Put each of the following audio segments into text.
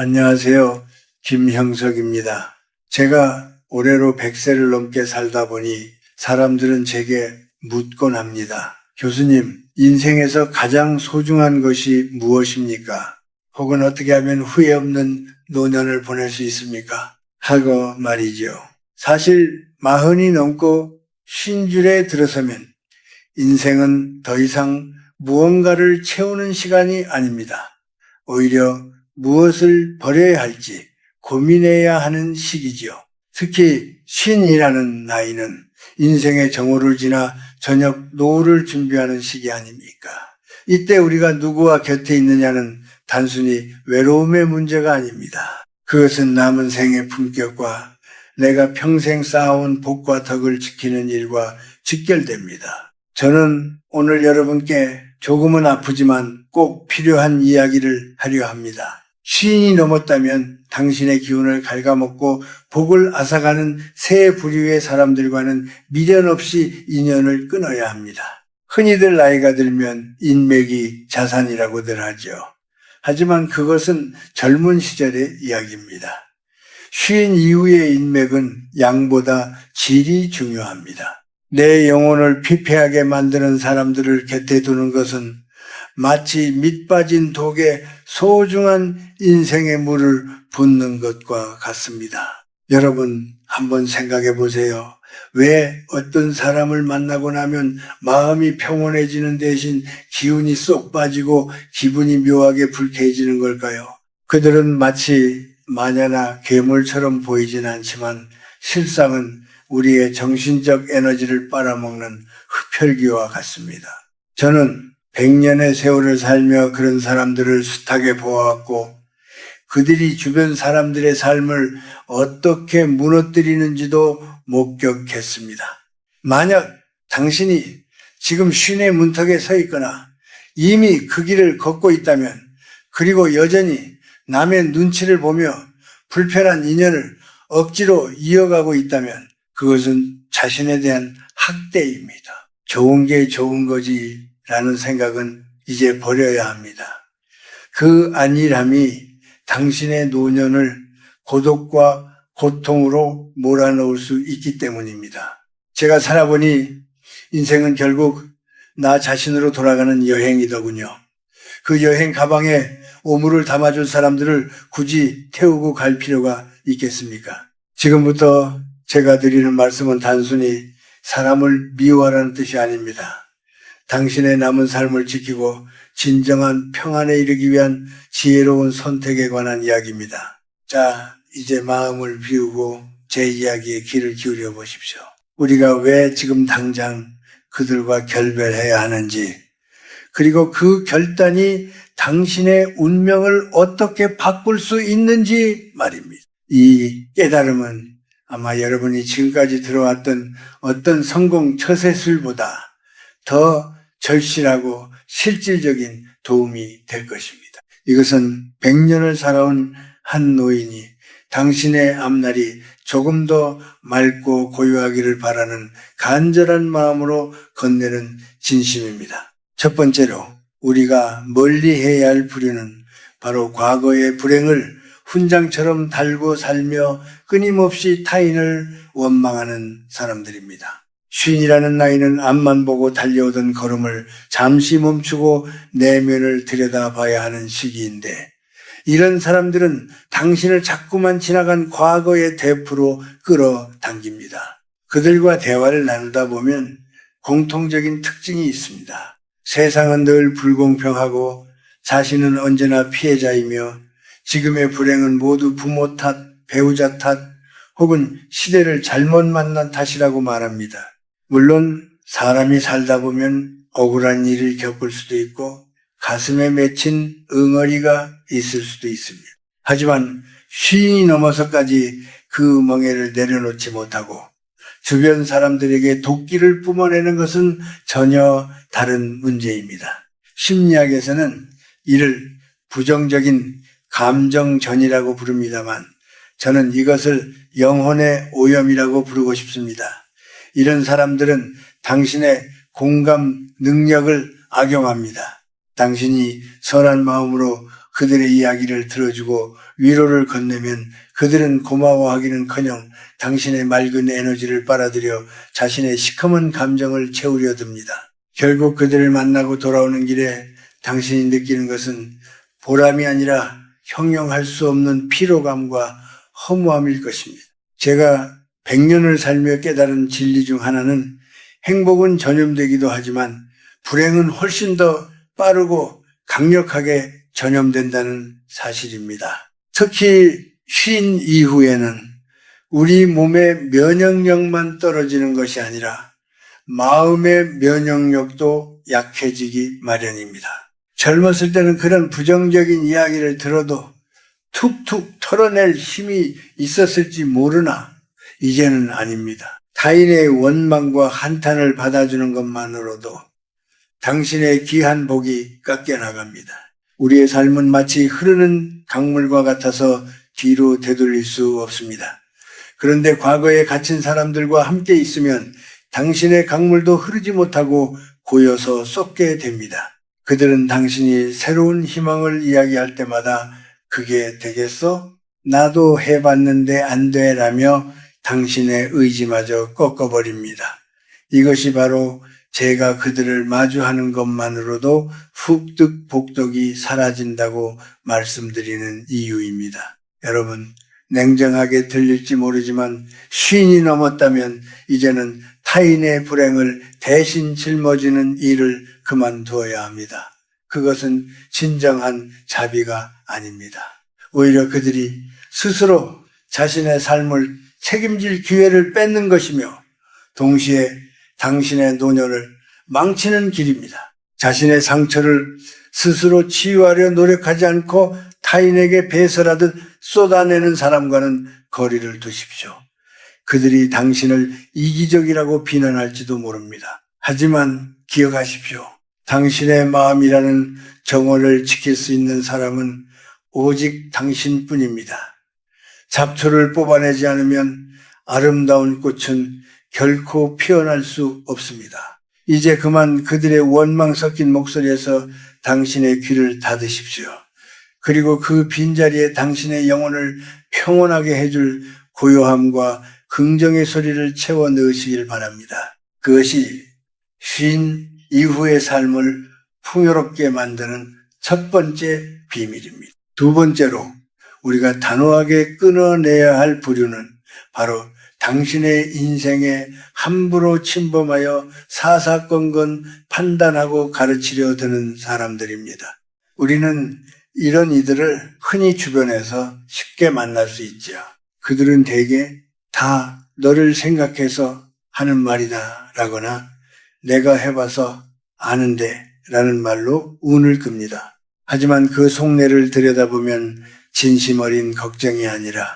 안녕하세요. 김형석입니다. 제가 올해로 100세를 넘게 살다 보니 사람들은 제게 묻곤 합니다. 교수님, 인생에서 가장 소중한 것이 무엇입니까? 혹은 어떻게 하면 후회 없는 노년을 보낼 수 있습니까? 하고 말이죠. 사실 40이 넘고 쉰줄에 들어서면 인생은 더 이상 무언가를 채우는 시간이 아닙니다. 오히려 무엇을 버려야 할지 고민해야 하는 시기지요. 특히 쉰이라는 나이는 인생의 정오를 지나 저녁 노후를 준비하는 시기 아닙니까? 이때 우리가 누구와 곁에 있느냐는 단순히 외로움의 문제가 아닙니다. 그것은 남은 생의 품격과 내가 평생 쌓아온 복과 덕을 지키는 일과 직결됩니다. 저는 오늘 여러분께 조금은 아프지만 꼭 필요한 이야기를 하려 합니다. 쉰이 넘었다면 당신의 기운을 갉아먹고 복을 앗아가는 새 부류의 사람들과는 미련 없이 인연을 끊어야 합니다. 흔히들 나이가 들면 인맥이 자산이라고들 하죠. 하지만 그것은 젊은 시절의 이야기입니다. 쉰 이후의 인맥은 양보다 질이 중요합니다. 내 영혼을 피폐하게 만드는 사람들을 곁에 두는 것은 마치 밑 빠진 독에 소중한 인생의 물을 붓는 것과 같습니다. 여러분 한번 생각해 보세요. 왜 어떤 사람을 만나고 나면 마음이 평온해지는 대신 기운이 쏙 빠지고 기분이 묘하게 불쾌해지는 걸까요? 그들은 마치 마녀나 괴물처럼 보이진 않지만 실상은 우리의 정신적 에너지를 빨아먹는 흡혈귀와 같습니다. 저는 100년의 세월을 살며 그런 사람들을 숱하게 보아왔고 그들이 주변 사람들의 삶을 어떻게 무너뜨리는지도 목격했습니다. 만약 당신이 지금 쉰의 문턱에 서 있거나 이미 그 길을 걷고 있다면 그리고 여전히 남의 눈치를 보며 불편한 인연을 억지로 이어가고 있다면 그것은 자신에 대한 학대입니다. 좋은 게 좋은 거지 라는 생각은 이제 버려야 합니다. 그 안일함이 당신의 노년을 고독과 고통으로 몰아넣을 수 있기 때문입니다. 제가 살아보니 인생은 결국 나 자신으로 돌아가는 여행이더군요. 그 여행 가방에 오물을 담아줄 사람들을 굳이 태우고 갈 필요가 있겠습니까? 지금부터 제가 드리는 말씀은 단순히 사람을 미워하라는 뜻이 아닙니다. 당신의 남은 삶을 지키고 진정한 평안에 이르기 위한 지혜로운 선택에 관한 이야기입니다. 자, 이제 마음을 비우고 제 이야기에 귀를 기울여 보십시오. 우리가 왜 지금 당장 그들과 결별해야 하는지, 그리고 그 결단이 당신의 운명을 어떻게 바꿀 수 있는지 말입니다. 이 깨달음은 아마 여러분이 지금까지 들어왔던 어떤 성공 처세술보다 더 절실하고 실질적인 도움이 될 것입니다. 이것은 100년을 살아온 한 노인이 당신의 앞날이 조금 더 맑고 고요하기를 바라는 간절한 마음으로 건네는 진심입니다. 첫 번째로 우리가 멀리해야 할 부류는 바로 과거의 불행을 훈장처럼 달고 살며 끊임없이 타인을 원망하는 사람들입니다. 쉰이라는 나이는 앞만 보고 달려오던 걸음을 잠시 멈추고 내면을 들여다봐야 하는 시기인데 이런 사람들은 당신을 자꾸만 지나간 과거의 대프로 끌어당깁니다. 그들과 대화를 나누다 보면 공통적인 특징이 있습니다. 세상은 늘 불공평하고 자신은 언제나 피해자이며 지금의 불행은 모두 부모 탓, 배우자 탓 혹은 시대를 잘못 만난 탓이라고 말합니다. 물론 사람이 살다 보면 억울한 일을 겪을 수도 있고 가슴에 맺힌 응어리가 있을 수도 있습니다. 하지만 쉰이 넘어서까지 그 멍에를 내려놓지 못하고 주변 사람들에게 도끼를 뿜어내는 것은 전혀 다른 문제입니다. 심리학에서는 이를 부정적인 감정전이라고 부릅니다만 저는 이것을 영혼의 오염이라고 부르고 싶습니다. 이런 사람들은 당신의 공감 능력을 악용합니다. 당신이 선한 마음으로 그들의 이야기를 들어주고 위로를 건네면 그들은 고마워하기는커녕 당신의 맑은 에너지를 빨아들여 자신의 시커먼 감정을 채우려 듭니다. 결국 그들을 만나고 돌아오는 길에 당신이 느끼는 것은 보람이 아니라 형용할 수 없는 피로감과 허무함일 것입니다. 제가 100년을 살며 깨달은 진리 중 하나는 행복은 전염되기도 하지만 불행은 훨씬 더 빠르고 강력하게 전염된다는 사실입니다. 특히 쉰 이후에는 우리 몸의 면역력만 떨어지는 것이 아니라 마음의 면역력도 약해지기 마련입니다. 젊었을 때는 그런 부정적인 이야기를 들어도 툭툭 털어낼 힘이 있었을지 모르나 이제는 아닙니다. 타인의 원망과 한탄을 받아주는 것만으로도 당신의 귀한 복이 깎여나갑니다. 우리의 삶은 마치 흐르는 강물과 같아서 뒤로 되돌릴 수 없습니다. 그런데 과거에 갇힌 사람들과 함께 있으면 당신의 강물도 흐르지 못하고 고여서 쏟게 됩니다. 그들은 당신이 새로운 희망을 이야기할 때마다 그게 되겠어? 나도 해봤는데 안 돼 라며 당신의 의지마저 꺾어버립니다. 이것이 바로 제가 그들을 마주하는 것만으로도 훅득 복덕이 사라진다고 말씀드리는 이유입니다. 여러분, 냉정하게 들릴지 모르지만 50이 넘었다면 이제는 타인의 불행을 대신 짊어지는 일을 그만두어야 합니다. 그것은 진정한 자비가 아닙니다. 오히려 그들이 스스로 자신의 삶을 책임질 기회를 뺏는 것이며 동시에 당신의 노년을 망치는 길입니다. 자신의 상처를 스스로 치유하려 노력하지 않고 타인에게 배설하듯 쏟아내는 사람과는 거리를 두십시오. 그들이 당신을 이기적이라고 비난할지도 모릅니다. 하지만 기억하십시오. 당신의 마음이라는 정원을 지킬 수 있는 사람은 오직 당신뿐입니다. 잡초를 뽑아내지 않으면 아름다운 꽃은 결코 피어날 수 없습니다. 이제 그만 그들의 원망 섞인 목소리에서 당신의 귀를 닫으십시오. 그리고 그 빈자리에 당신의 영혼을 평온하게 해줄 고요함과 긍정의 소리를 채워 넣으시길 바랍니다. 그것이 쉰 이후의 삶을 풍요롭게 만드는 첫 번째 비밀입니다. 두 번째로 우리가 단호하게 끊어내야 할 부류는 바로 당신의 인생에 함부로 침범하여 사사건건 판단하고 가르치려 드는 사람들입니다. 우리는 이런 이들을 흔히 주변에서 쉽게 만날 수 있죠. 그들은 대개 다 너를 생각해서 하는 말이다 라거나 내가 해봐서 아는데 라는 말로 운을 끕니다. 하지만 그 속내를 들여다보면 진심 어린 걱정이 아니라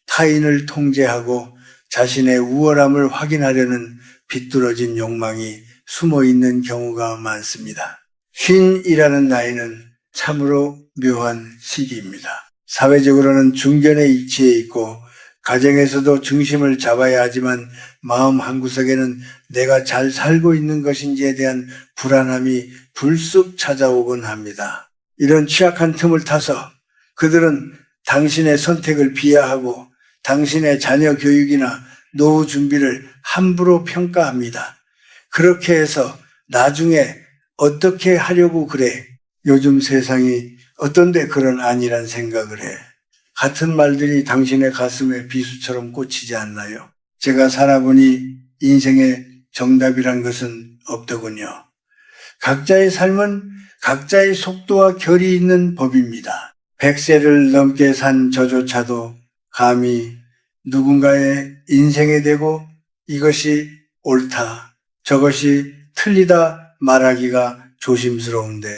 타인을 통제하고 자신의 우월함을 확인하려는 비뚤어진 욕망이 숨어 있는 경우가 많습니다. 쉰이라는 나이는 참으로 묘한 시기입니다. 사회적으로는 중견의 위치에 있고 가정에서도 중심을 잡아야 하지만 마음 한구석에는 내가 잘 살고 있는 것인지에 대한 불안함이 불쑥 찾아오곤 합니다. 이런 취약한 틈을 타서 그들은 당신의 선택을 비하하고 당신의 자녀 교육이나 노후 준비를 함부로 평가합니다. 그렇게 해서 나중에 어떻게 하려고 그래? 요즘 세상이 어떤데 그런 아니란 생각을 해. 같은 말들이 당신의 가슴에 비수처럼 꽂히지 않나요? 제가 살아보니 인생의 정답이란 것은 없더군요. 각자의 삶은 각자의 속도와 결이 있는 법입니다. 100세를 넘게 산 저조차도 감히 누군가의 인생에 대고 이것이 옳다, 저것이 틀리다 말하기가 조심스러운데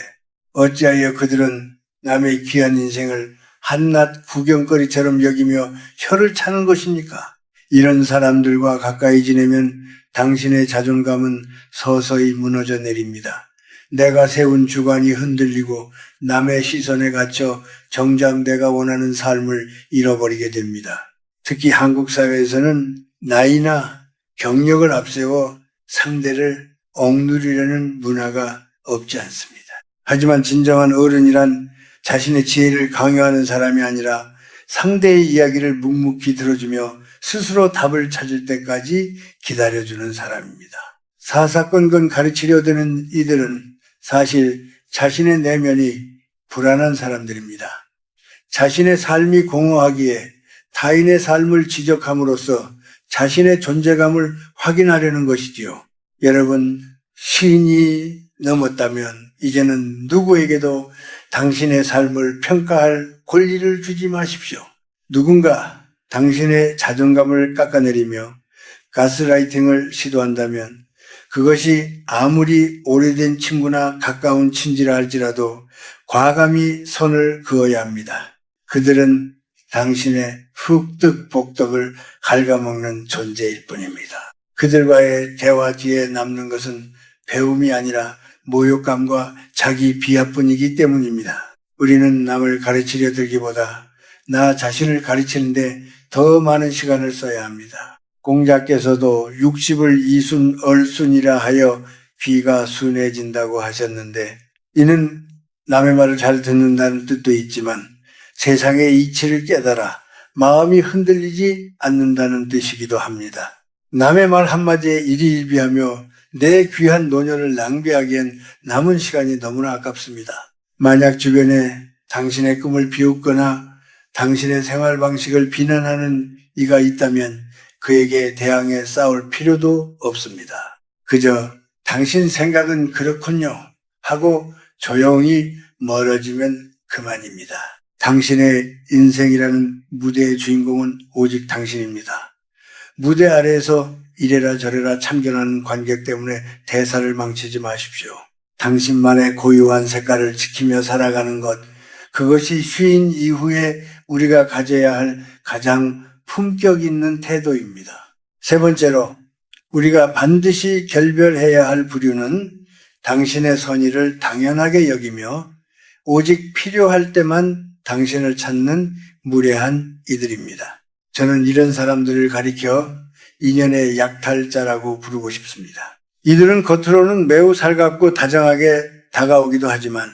어찌하여 그들은 남의 귀한 인생을 한낱 구경거리처럼 여기며 혀를 차는 것입니까? 이런 사람들과 가까이 지내면 당신의 자존감은 서서히 무너져 내립니다. 내가 세운 주관이 흔들리고 남의 시선에 갇혀 정작 내가 원하는 삶을 잃어버리게 됩니다. 특히 한국 사회에서는 나이나 경력을 앞세워 상대를 억누르려는 문화가 없지 않습니다. 하지만 진정한 어른이란 자신의 지혜를 강요하는 사람이 아니라 상대의 이야기를 묵묵히 들어주며 스스로 답을 찾을 때까지 기다려주는 사람입니다. 사사건건 가르치려 드는 이들은 사실 자신의 내면이 불안한 사람들입니다. 자신의 삶이 공허하기에 타인의 삶을 지적함으로써 자신의 존재감을 확인하려는 것이지요. 여러분, 쉰이 넘었다면 이제는 누구에게도 당신의 삶을 평가할 권리를 주지 마십시오. 누군가 당신의 자존감을 깎아내리며 가스라이팅을 시도한다면 그것이 아무리 오래된 친구나 가까운 친지라 할지라도 과감히 선을 그어야 합니다. 그들은 당신의 흑득복덕을 갉아먹는 존재일 뿐입니다. 그들과의 대화 뒤에 남는 것은 배움이 아니라 모욕감과 자기 비하뿐이기 때문입니다. 우리는 남을 가르치려 들기보다 나 자신을 가르치는데 더 많은 시간을 써야 합니다. 공자께서도 60을 이순 얼순이라 하여 귀가 순해진다고 하셨는데 이는 남의 말을 잘 듣는다는 뜻도 있지만 세상의 이치를 깨달아 마음이 흔들리지 않는다는 뜻이기도 합니다. 남의 말 한마디에 일희일비하며 내 귀한 노년을 낭비하기엔 남은 시간이 너무나 아깝습니다. 만약 주변에 당신의 꿈을 비웃거나 당신의 생활 방식을 비난하는 이가 있다면 그에게 대항해 싸울 필요도 없습니다. 그저 당신 생각은 그렇군요 하고 조용히 멀어지면 그만입니다. 당신의 인생이라는 무대의 주인공은 오직 당신입니다. 무대 아래에서 이래라 저래라 참견하는 관객 때문에 대사를 망치지 마십시오. 당신만의 고유한 색깔을 지키며 살아가는 것, 그것이 쉰 이후에 우리가 가져야 할 가장 품격 있는 태도입니다. 세 번째로 우리가 반드시 결별해야 할 부류는 당신의 선의를 당연하게 여기며 오직 필요할 때만 당신을 찾는 무례한 이들입니다. 저는 이런 사람들을 가리켜 인연의 약탈자라고 부르고 싶습니다. 이들은 겉으로는 매우 살갑고 다정하게 다가오기도 하지만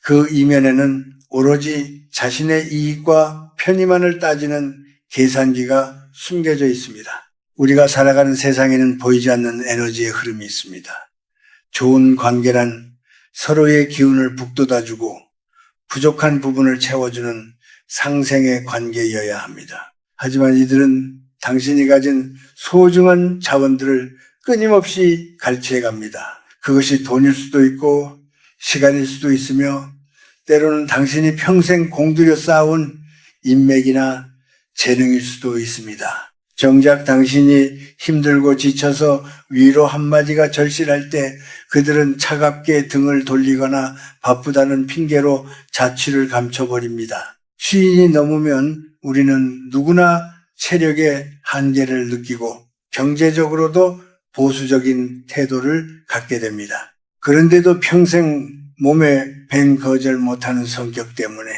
그 이면에는 오로지 자신의 이익과 편의만을 따지는 계산기가 숨겨져 있습니다. 우리가 살아가는 세상에는 보이지 않는 에너지의 흐름이 있습니다. 좋은 관계란 서로의 기운을 북돋아주고 부족한 부분을 채워주는 상생의 관계여야 합니다. 하지만 이들은 당신이 가진 소중한 자원들을 끊임없이 갈취해 갑니다. 그것이 돈일 수도 있고 시간일 수도 있으며 때로는 당신이 평생 공들여 쌓아온 인맥이나 재능일 수도 있습니다. 정작 당신이 힘들고 지쳐서 위로 한마디가 절실할 때 그들은 차갑게 등을 돌리거나 바쁘다는 핑계로 자취를 감춰버립니다. 쉰이 넘으면 우리는 누구나 체력의 한계를 느끼고 경제적으로도 보수적인 태도를 갖게 됩니다. 그런데도 평생 몸에 밴 거절 못하는 성격 때문에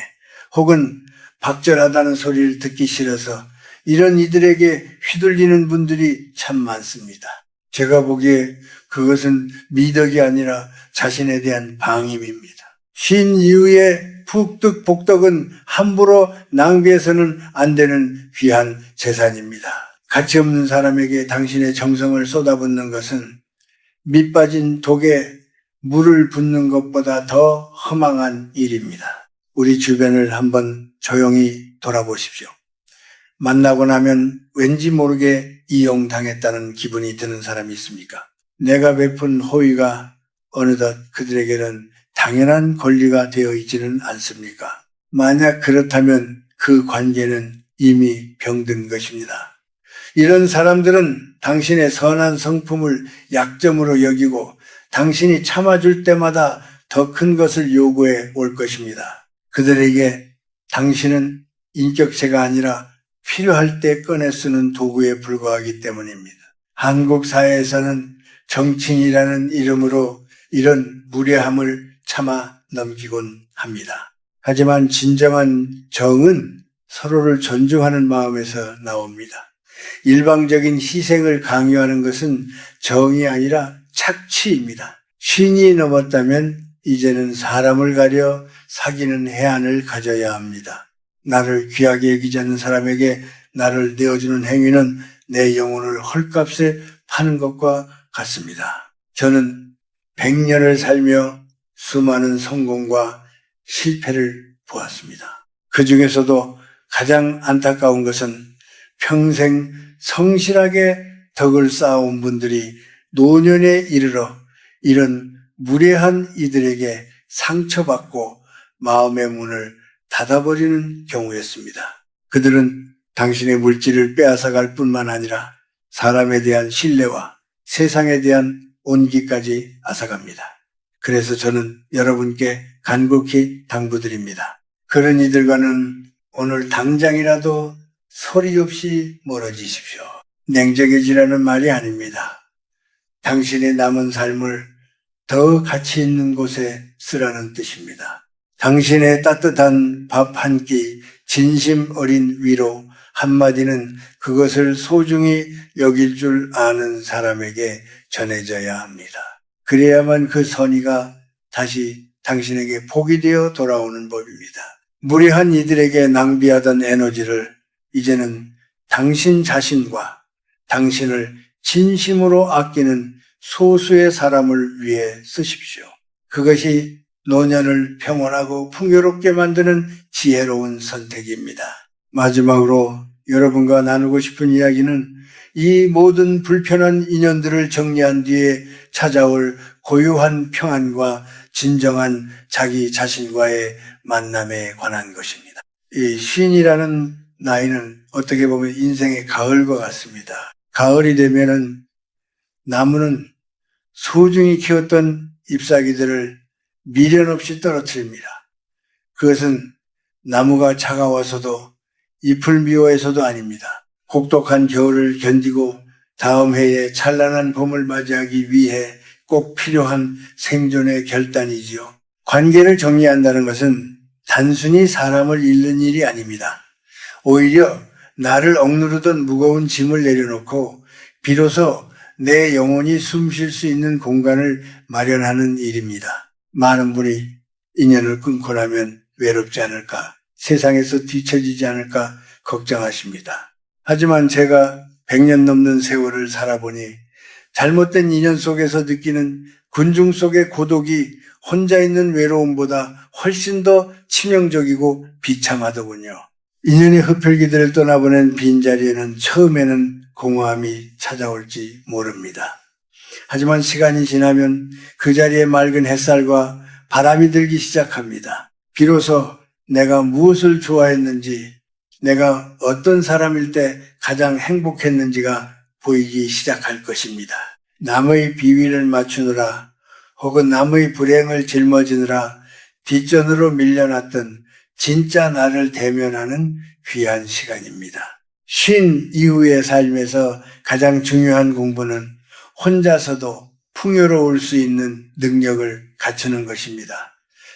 혹은 박절하다는 소리를 듣기 싫어서 이런 이들에게 휘둘리는 분들이 참 많습니다. 제가 보기에 그것은 미덕이 아니라 자신에 대한 방임입니다. 쉰 이후에 푹득복덕은 함부로 낭비해서는 안 되는 귀한 재산입니다. 가치 없는 사람에게 당신의 정성을 쏟아붓는 것은 밑 빠진 독에 물을 붓는 것보다 더 허망한 일입니다. 우리 주변을 한번 조용히 돌아보십시오. 만나고 나면 왠지 모르게 이용당했다는 기분이 드는 사람이 있습니까? 내가 베푼 호의가 어느덧 그들에게는 당연한 권리가 되어 있지는 않습니까? 만약 그렇다면 그 관계는 이미 병든 것입니다. 이런 사람들은 당신의 선한 성품을 약점으로 여기고 당신이 참아줄 때마다 더 큰 것을 요구해 올 것입니다. 그들에게 당신은 인격체가 아니라 필요할 때 꺼내 쓰는 도구에 불과하기 때문입니다. 한국 사회에서는 정치인이라는 이름으로 이런 무례함을 참아 넘기곤 합니다. 하지만 진정한 정은 서로를 존중하는 마음에서 나옵니다. 일방적인 희생을 강요하는 것은 정이 아니라 착취입니다. 쉰이 넘었다면 이제는 사람을 가려 사귀는 해안을 가져야 합니다. 나를 귀하게 여기지 않는 사람에게 나를 내어주는 행위는 내 영혼을 헐값에 파는 것과 같습니다. 저는 100년을 살며 수많은 성공과 실패를 보았습니다. 그 중에서도 가장 안타까운 것은 평생 성실하게 덕을 쌓아온 분들이 노년에 이르러 이런 무례한 이들에게 상처받고 마음의 문을 닫아버리는 경우였습니다. 그들은 당신의 물질을 빼앗아갈 뿐만 아니라 사람에 대한 신뢰와 세상에 대한 온기까지 앗아갑니다. 그래서 저는 여러분께 간곡히 당부드립니다. 그런 이들과는 오늘 당장이라도 소리 없이 멀어지십시오. 냉정해지라는 말이 아닙니다. 당신의 남은 삶을 더 가치 있는 곳에 쓰라는 뜻입니다. 당신의 따뜻한 밥 한 끼, 진심 어린 위로 한마디는 그것을 소중히 여길 줄 아는 사람에게 전해져야 합니다. 그래야만 그 선의가 다시 당신에게 복이 되어 돌아오는 법입니다. 무례한 이들에게 낭비하던 에너지를 이제는 당신 자신과 당신을 진심으로 아끼는 소수의 사람을 위해 쓰십시오. 그것이 노년을 평온하고 풍요롭게 만드는 지혜로운 선택입니다. 마지막으로 여러분과 나누고 싶은 이야기는 이 모든 불편한 인연들을 정리한 뒤에 찾아올 고요한 평안과 진정한 자기 자신과의 만남에 관한 것입니다. 이 쉰이라는 나이는 어떻게 보면 인생의 가을과 같습니다. 가을이 되면은 나무는 소중히 키웠던 잎사귀들을 미련 없이 떨어뜨립니다. 그것은 나무가 차가워서도 잎을 미워해서도 아닙니다. 혹독한 겨울을 견디고 다음 해에 찬란한 봄을 맞이하기 위해 꼭 필요한 생존의 결단이지요. 관계를 정리한다는 것은 단순히 사람을 잃는 일이 아닙니다. 오히려 나를 억누르던 무거운 짐을 내려놓고 비로소 내 영혼이 숨 쉴 수 있는 공간을 마련하는 일입니다. 많은 분이 인연을 끊고 나면 외롭지 않을까, 세상에서 뒤처지지 않을까 걱정하십니다. 하지만 제가 100년 넘는 세월을 살아보니 잘못된 인연 속에서 느끼는 군중 속의 고독이 혼자 있는 외로움보다 훨씬 더 치명적이고 비참하더군요. 인연의 흡혈귀들을 떠나보낸 빈자리에는 처음에는 공허함이 찾아올지 모릅니다. 하지만 시간이 지나면 그 자리에 맑은 햇살과 바람이 들기 시작합니다. 비로소 내가 무엇을 좋아했는지, 내가 어떤 사람일 때 가장 행복했는지가 보이기 시작할 것입니다. 남의 비위를 맞추느라 혹은 남의 불행을 짊어지느라 뒷전으로 밀려났던 진짜 나를 대면하는 귀한 시간입니다. 쉰 이후의 삶에서 가장 중요한 공부는 혼자서도 풍요로울 수 있는 능력을 갖추는 것입니다.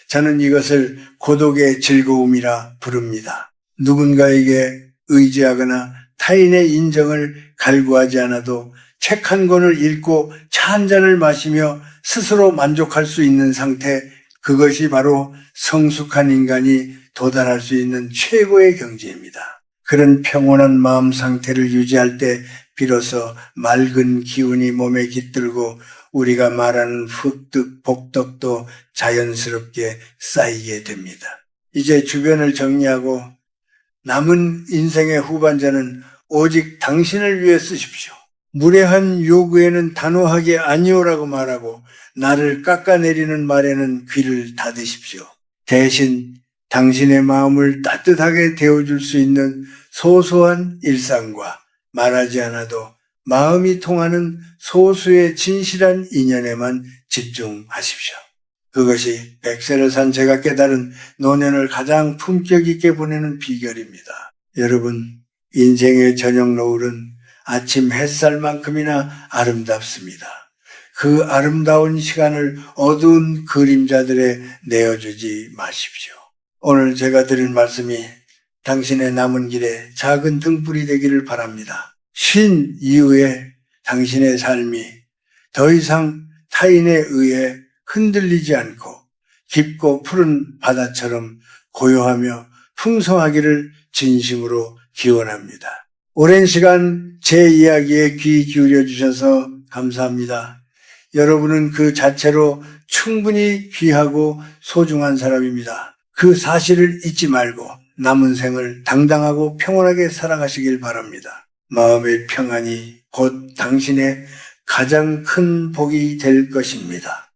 저는 이것을 고독의 즐거움이라 부릅니다. 누군가에게 의지하거나 타인의 인정을 갈구하지 않아도 책 한 권을 읽고 차 한 잔을 마시며 스스로 만족할 수 있는 상태, 그것이 바로 성숙한 인간이 도달할 수 있는 최고의 경지입니다. 그런 평온한 마음 상태를 유지할 때 비로소 맑은 기운이 몸에 깃들고 우리가 말하는 흑득, 복덕도 자연스럽게 쌓이게 됩니다. 이제 주변을 정리하고 남은 인생의 후반전은 오직 당신을 위해 쓰십시오. 무례한 요구에는 단호하게 아니오라고 말하고 나를 깎아내리는 말에는 귀를 닫으십시오. 대신 당신의 마음을 따뜻하게 데워줄 수 있는 소소한 일상과 말하지 않아도 마음이 통하는 소수의 진실한 인연에만 집중하십시오. 그것이 100세를 산 제가 깨달은 노년을 가장 품격 있게 보내는 비결입니다. 여러분, 인생의 저녁 노을은 아침 햇살만큼이나 아름답습니다. 그 아름다운 시간을 어두운 그림자들에 내어주지 마십시오. 오늘 제가 드린 말씀이 당신의 남은 길에 작은 등불이 되기를 바랍니다. 쉰 이후에 당신의 삶이 더 이상 타인에 의해 흔들리지 않고 깊고 푸른 바다처럼 고요하며 풍성하기를 진심으로 기원합니다. 오랜 시간 제 이야기에 귀 기울여 주셔서 감사합니다. 여러분은 그 자체로 충분히 귀하고 소중한 사람입니다. 그 사실을 잊지 말고 남은 생을 당당하고 평온하게 살아가시길 바랍니다. 마음의 평안이 곧 당신의 가장 큰 복이 될 것입니다.